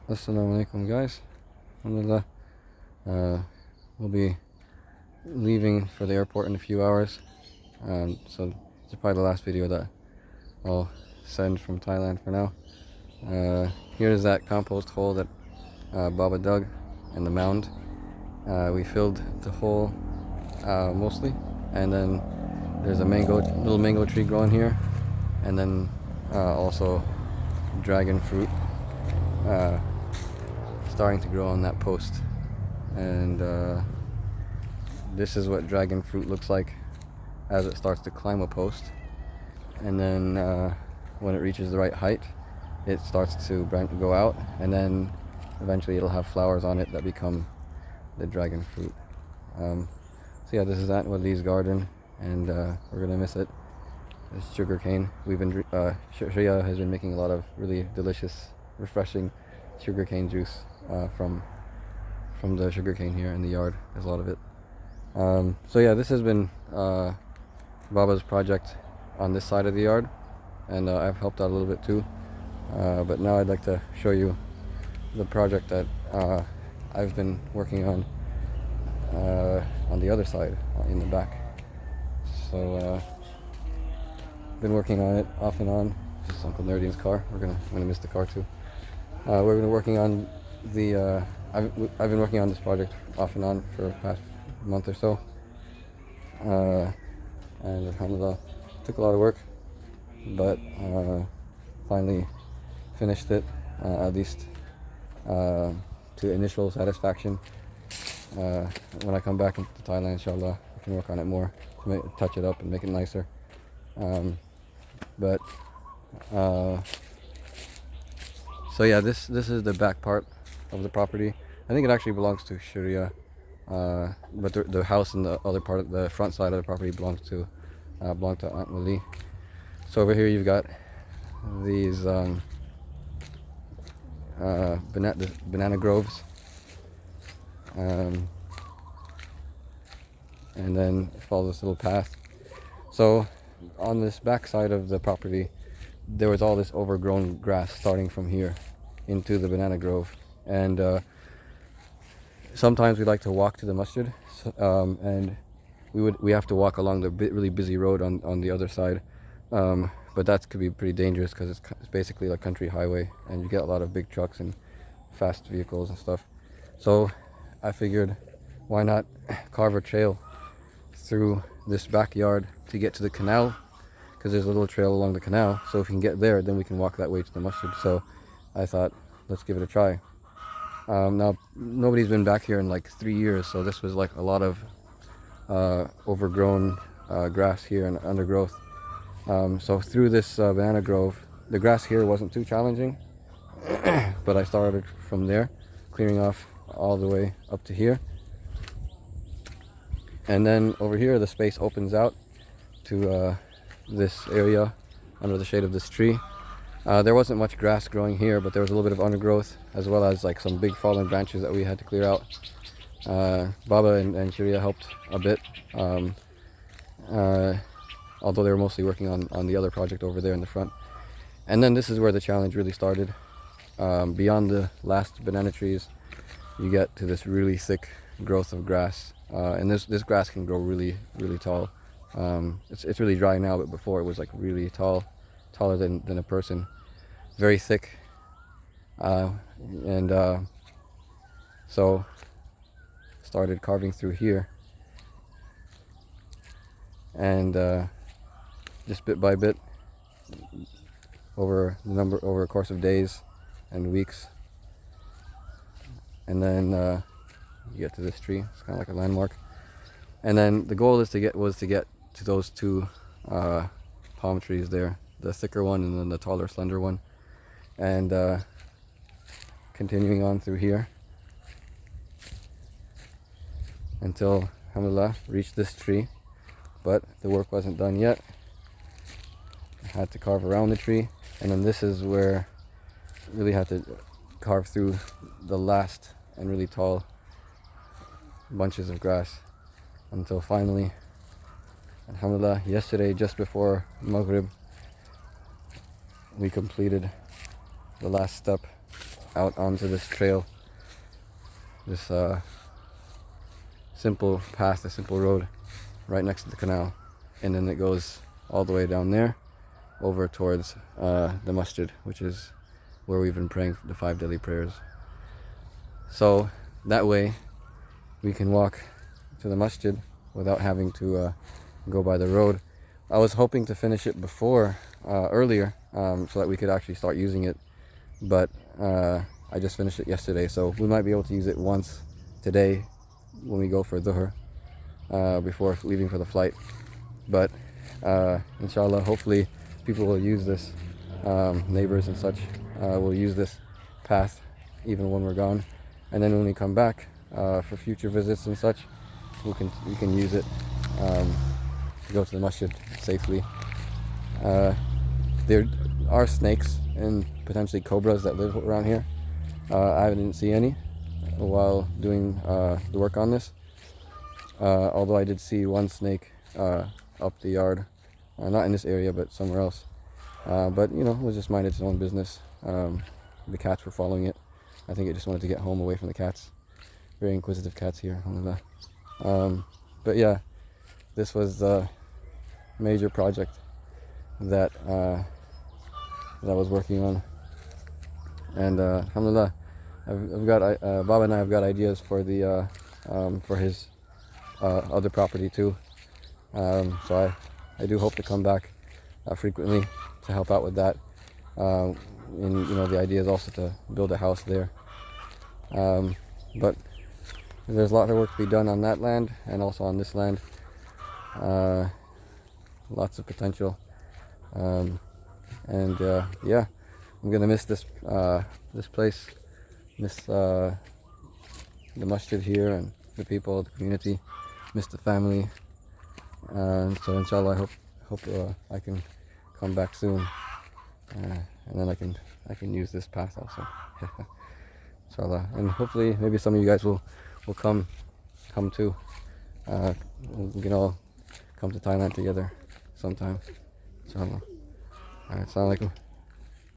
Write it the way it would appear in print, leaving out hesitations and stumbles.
Assalamu alaikum, guys. Alhamdulillah. We'll be leaving for the airport in a few hours. So this is probably the last video that I'll send from Thailand for now. Here's that compost hole that Baba dug in the mound. We filled the hole mostly, and then there's a little mango tree growing here, and then also dragon fruit starting to grow on that post. And this is what dragon fruit looks like as it starts to climb a post, and then when it reaches the right height, it starts to go out, and then eventually it'll have flowers on it that become the dragon fruit. So yeah, this is Aunt Wali's garden, and we're gonna miss it. It's sugar cane. Shreya has been making a lot of really delicious, refreshing sugarcane juice from the sugarcane here in the yard. There's a lot of it. So yeah, this has been Baba's project on this side of the yard, and I've helped out a little bit too. But now I'd like to show you the project that I've been working on the other side, in the back. So been working on it off and on. This is Uncle Nerdine's car. I'm gonna miss the car too. We're been working on the. I've been working on this project off and on for the past month or so, and alhamdulillah, took a lot of work, but finally finished it, at least to initial satisfaction. When I come back into Thailand, inshallah, we can work on it more, touch it up and make it nicer. So yeah, this is the back part of the property. I think it actually belongs to Sharia, but the house and the other part of the front side of the property belong to Aunt Wali. So over here you've got these banana groves, and then follow this little path. So on this back side of the property, there was all this overgrown grass starting from here into the banana grove, and sometimes we like to walk to the masjid, and we have to walk along the really busy road on the other side, but that could be pretty dangerous because it's basically like country highway, and you get a lot of big trucks and fast vehicles and stuff. So I figured, why not carve a trail through this backyard to get to the canal, because there's a little trail along the canal. So if we can get there, then we can walk that way to the masjid. So I thought, let's give it a try. Now nobody's been back here in like 3 years, so this was like a lot of overgrown grass here and undergrowth. So through this banana grove, the grass here wasn't too challenging, but I started from there, clearing off all the way up to here, and then over here the space opens out to this area under the shade of this tree. There wasn't much grass growing here, but there was a little bit of undergrowth, as well as like some big fallen branches that we had to clear out. Baba and Sharia helped a bit, although they were mostly working on the other project over there in the front. And then this is where the challenge really started. Beyond the last banana trees, you get to this really thick growth of grass, and this grass can grow really tall. It's really dry now, but before it was like really tall, taller than a person, very thick, and so started carving through here, and just bit by bit, over a course of days and weeks, and then you get to this tree. It's kind of like a landmark, and then the goal was to get to those two palm trees there, the thicker one and then the taller, slender one, and continuing on through here until, alhamdulillah, reached this tree. But the work wasn't done yet. I had to carve around the tree, and then this is where I really had to carve through the last and really tall bunches of grass, until finally, alhamdulillah, yesterday just before Maghrib, we completed the last step out onto this trail, this simple path, a simple road right next to the canal, and then it goes all the way down there over towards the masjid, which is where we've been praying the 5 daily prayers. So that way we can walk to the masjid without having to go by the road. I was hoping to finish it earlier, so that we could actually start using it, but I just finished it yesterday, so we might be able to use it once today when we go for dhuhr, before leaving for the flight. But inshallah, hopefully people will use this, neighbors and such will use this path even when we're gone, and then when we come back for future visits and such, we can use it to go to the masjid safely. There are snakes and potentially cobras that live around here. I didn't see any while doing the work on this, although I did see one snake up the yard, not in this area but somewhere else, but you know, it was just minded its own business. The cats were following it. I think it just wanted to get home away from the cats. Very inquisitive cats here, alhamdulillah. But yeah, this was the major project that I was working on, and alhamdulillah, I've got Baba and I have got ideas for the for his other property too. So I do hope to come back frequently to help out with that. And you know, the idea is also to build a house there. But there's a lot of work to be done on that land and also on this land. Lots of potential. And yeah, I'm gonna miss this place, miss the masjid here and the people, the community, miss the family. So inshallah, I hope I can come back soon, and then I can use this path also. Inshallah, and hopefully maybe some of you guys will come too. We can all come to Thailand together sometime. Inshallah. Alright, assalamu alaikum.